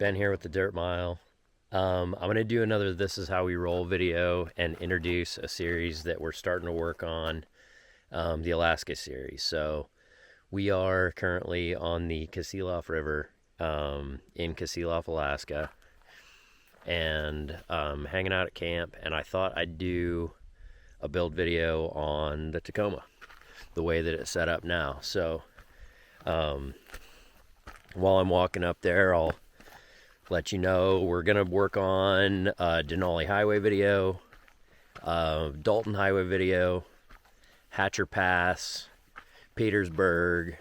Ben here with the Dirt Mile. I'm going to do another This Is How We Roll video and introduce a series that we're starting to work on, the Alaska series. So we are currently on the Kasilof River in Kasilof, Alaska, and hanging out at camp, and I thought I'd do a build video on the Tacoma, the way that it's set up now. So while I'm walking up there, I'll let you know we're going to work on Denali Highway video, Dalton Highway video, Hatcher Pass, Petersburg,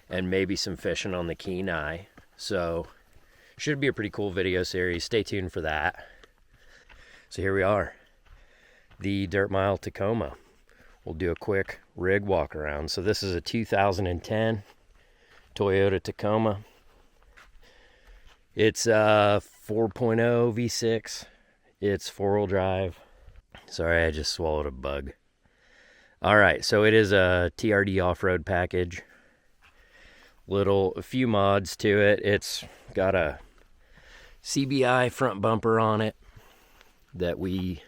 and maybe some fishing on the Kenai. So should be a pretty cool video series. Stay tuned for that. So here we are, the Dirt Mile Tacoma. We'll do a quick rig walk around. So this is a 2010 Toyota Tacoma. It's a 4.0 V6. It's four-wheel drive. Sorry, I just swallowed a bug. All right, so it is a TRD off-road package. A few mods to it. It's got a CBI front bumper on it that we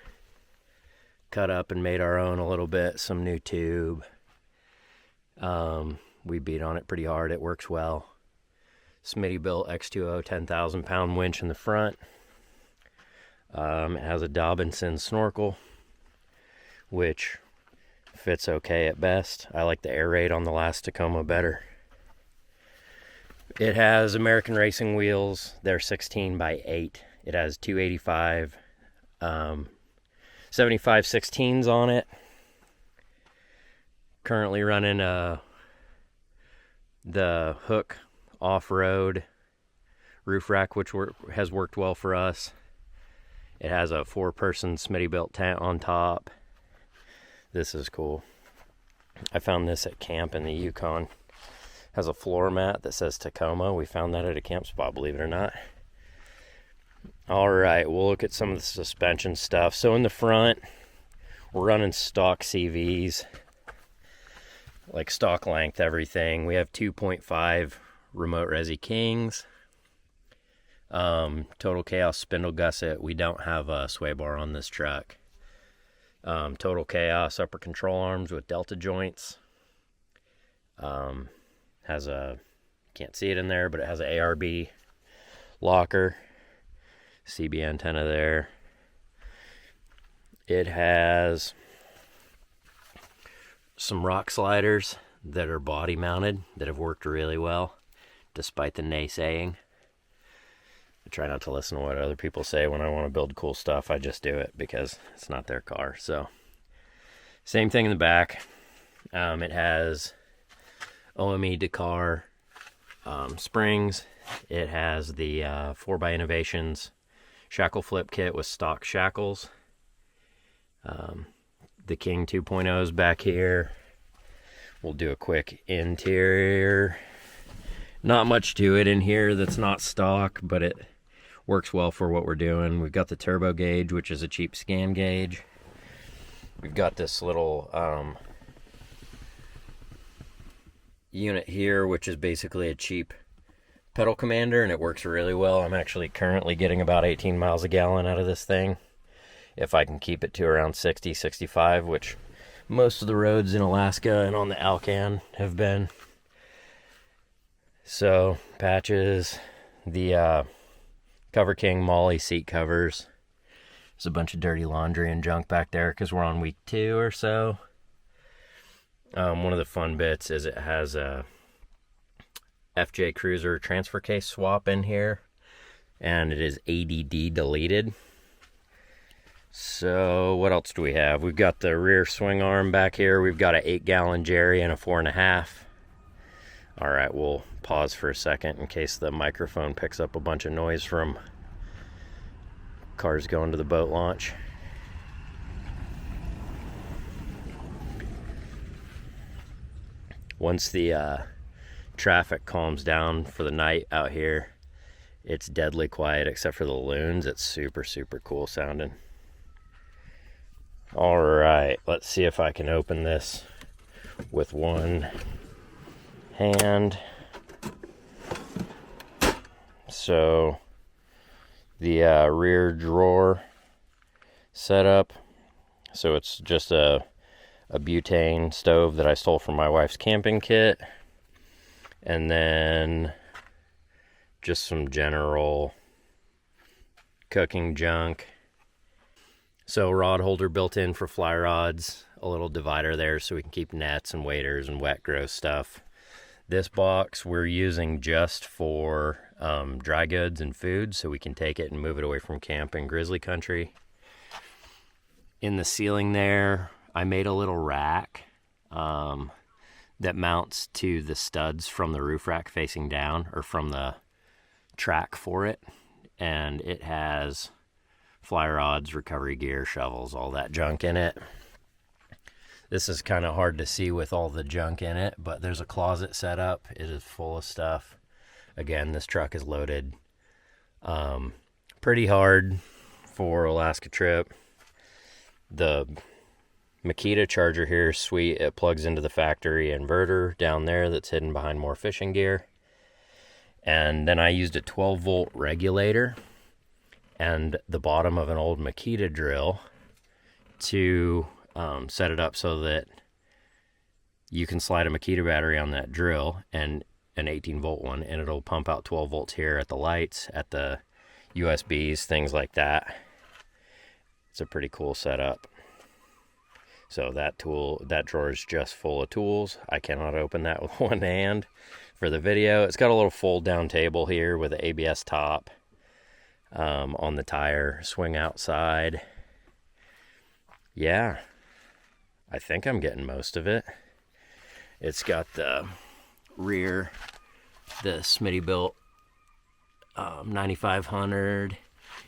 cut up and made our own a little bit. Some new tube. We beat on it pretty hard. It works well. Smitty built X2O 10,000 pound winch in the front. It has a Dobinson snorkel, which fits okay at best. I like the air raid on the last Tacoma better. It has American Racing wheels. They're 16 by 8. It has 285 75 16s on it. Currently running the Hook Offroad roof rack, which has worked well for us. It has a 4-person Smitty built tent on top. This is cool. I found this at camp in the Yukon. Has a floor mat that says Tacoma. We found that at a camp spot, believe it or not. All right, we'll look at some of the suspension stuff. So in the front, we're running stock CVs, like stock length, everything. We have 2.5 remote resi Kings, Total Chaos spindle gusset. We don't have a sway bar on this truck. Total Chaos upper control arms with delta joints. Has a, can't see it in there, but it has an ARB locker, CB antenna there. It has some rock sliders that are body mounted that have worked really well, despite the naysaying. I try not to listen to what other people say when I want to build cool stuff. I just do it because it's not their car. So same thing in the back. It has OME Dakar springs. It has the 4x Innovations shackle flip kit with stock shackles. The King 2.0 is back here. We'll do a quick interior. Not much to it in here that's not stock, but it works well for what we're doing. We've got the turbo gauge, which is a cheap scan gauge. We've got this little unit here, which is basically a cheap pedal commander, and it works really well. I'm actually currently getting about 18 miles a gallon out of this thing. If I can keep it to around 60, 65, which most of the roads in Alaska and on the Alcan have been. So, patches, the Cover King Molly seat covers. There's a bunch of dirty laundry and junk back there because we're on week 2 or so. One of the fun bits is it has a FJ Cruiser transfer case swap in here, and it is ADD deleted. So what else do we have? We've got the rear swing arm back here. We've got an 8-gallon Jerry and a 4.5. All right, we'll pause for a second in case the microphone picks up a bunch of noise from cars going to the boat launch. Once the traffic calms down for the night out here, it's deadly quiet except for the loons. It's super, super cool sounding. All right, let's see if I can open this with one hand. So the rear drawer setup. So it's just a butane stove that I stole from my wife's camping kit. And then just some general cooking junk. So rod holder built in for fly rods, a little divider there so we can keep nets and waders and wet gross stuff. This box we're using just for dry goods and food, so we can take it and move it away from camp in grizzly country. In the ceiling there, I made a little rack that mounts to the studs from the roof rack facing down, or from the track for it. And it has fly rods, recovery gear, shovels, all that junk in it. This is kind of hard to see with all the junk in it, but there's a closet set up. It is full of stuff. Again, this truck is loaded pretty hard for Alaska trip. The Makita charger here is sweet. It plugs into the factory inverter down there that's hidden behind more fishing gear. And then I used a 12-volt regulator and the bottom of an old Makita drill to set it up so that you can slide a Makita battery on that drill and an 18-volt one, and it'll pump out 12 volts here at the lights, at the USBs, things like that. It's a pretty cool setup. So that drawer is just full of tools. I cannot open that with one hand for the video. It's got a little fold down table here with an ABS top on the tire swing outside. Yeah, I think I'm getting most of it. It's got the rear, the Smittybilt 9500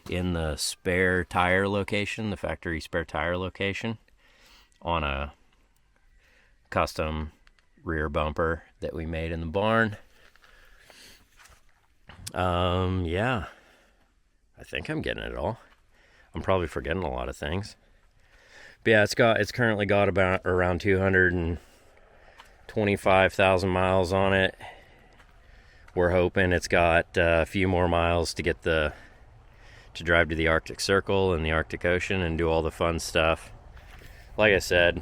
in the spare tire location, the factory spare tire location, on a custom rear bumper that we made in the barn. Yeah, I think I'm getting it all. I'm probably forgetting a lot of things. But yeah, it's currently got about around 225,000 miles on it. We're hoping it's got a few more miles to get to drive to the Arctic Circle and the Arctic Ocean and do all the fun stuff. Like I said,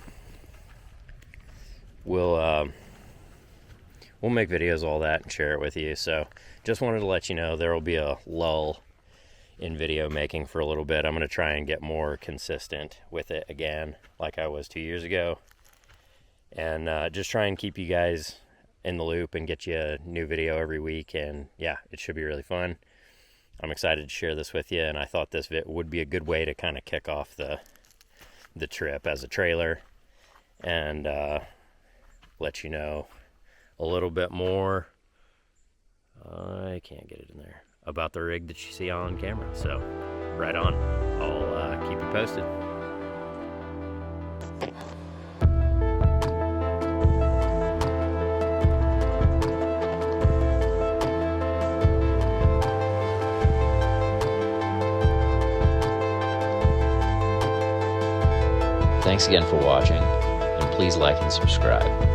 we'll make videos of all that and share it with you. So just wanted to let you know there will be a lull in video making for a little bit. I'm going to try and get more consistent with it again, like I was 2 years ago, and just try and keep you guys in the loop and get you a new video every week. And yeah, it should be really fun. I'm excited to share this with you, and I thought this would be a good way to kind of kick off the trip as a trailer and let you know a little bit more. I can't get it in there, about the rig that you see on camera. So right on. I'll keep you posted. Thanks again for watching, and please like and subscribe.